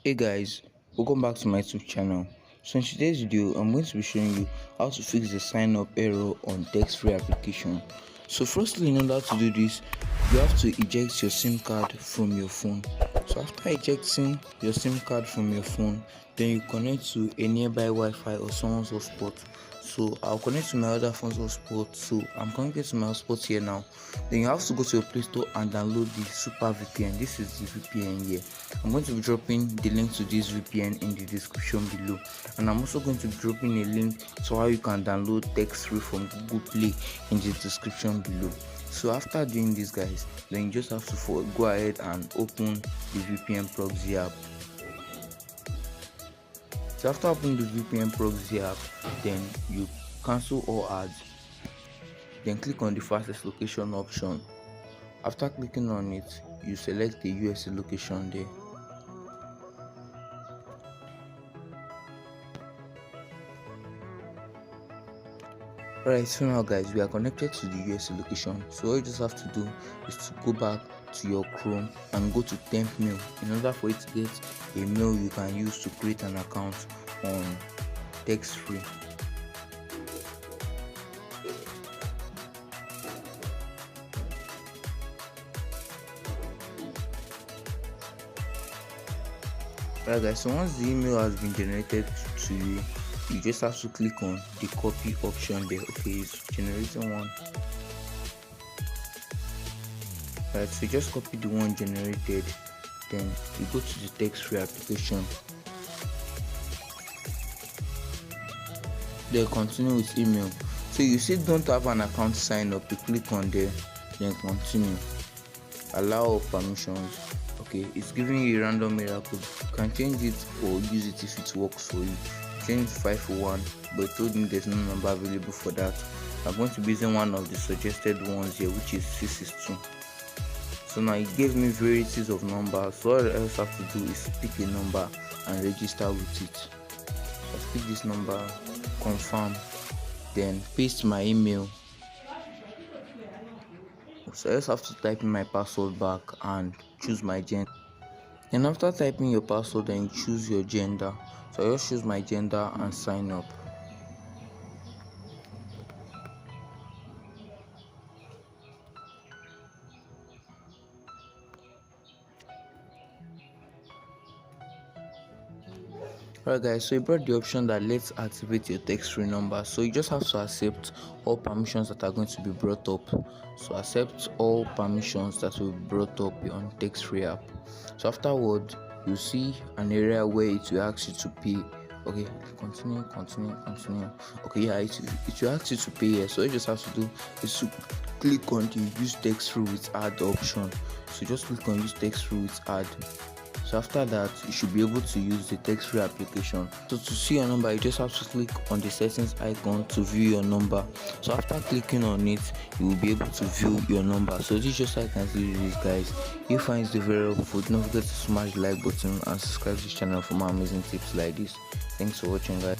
Hey guys, welcome back to my YouTube channel. So in today's video, I'm going to be showing you how to fix the sign up error on TextFree application. So firstly, in order to do this, you have to eject your SIM card from your phone. So after ejecting your SIM card from your phone, then you connect to a nearby Wi-Fi or someone's hotspot. So I'll connect to my other phone's hotspot. So I'm connected to my hotspot here now. Then you have to go to your Play Store and download the Super VPN. This is the VPN here. I'm going to be dropping the link to this VPN in the description below, and I'm also going to be dropping a link to how you can download TextFree from Google Play in the description below. So after doing this, guys, then you just have to go ahead and open the VPN proxy app. So after opening the VPN proxy app, then you cancel all ads, then click on the fastest location option. After clicking on it, you select the USA location there. Alright, so now guys, we are connected to the USA location. So all you just have to do is to go back to your Chrome and go to temp mail in order for you to get a mail you can use to create an account on TextFree. Alright guys, so once the email has been generated to you, you just have to click on the copy option there. Okay, it's generating one. Alright, so just copy the one generated, then you go to the TextFree application, then continue with email. So you see don't have an account sign up, you click on there, then continue, allow all permissions. Okay, it's giving you a random error code. You can change it or use it if it works for you. Change it to 541, but it told me there's no number available for that. I'm going to be using one of the suggested ones here, which is 662. So now it gave me varieties of numbers, so all else I have to do is pick a number and register with it. I'll pick this number, confirm, then paste my email. So I just have to type in my password back and choose my gender. And after typing your password, then you choose your gender. So I just choose my gender and sign up. Alright guys, so it brought the option that let's activate your TextFree number. So you just have to accept all permissions that are going to be brought up. So accept all permissions that will be brought up on TextFree app. So afterward, you see an area where it will ask you to pay. Okay, continue. Okay, yeah, it will ask you to pay here. So all you just have to do is to click on the use TextFree with ad option. So just click on use TextFree with ad. So after that, you should be able to use the TextFree application. So to see your number, you just have to click on the settings icon to view your number. So after clicking on it, you will be able to view your number. So this is just how I can do this, guys. If you find this very helpful, don't forget to smash the like button and subscribe to this channel for more amazing tips like this. Thanks for watching, guys.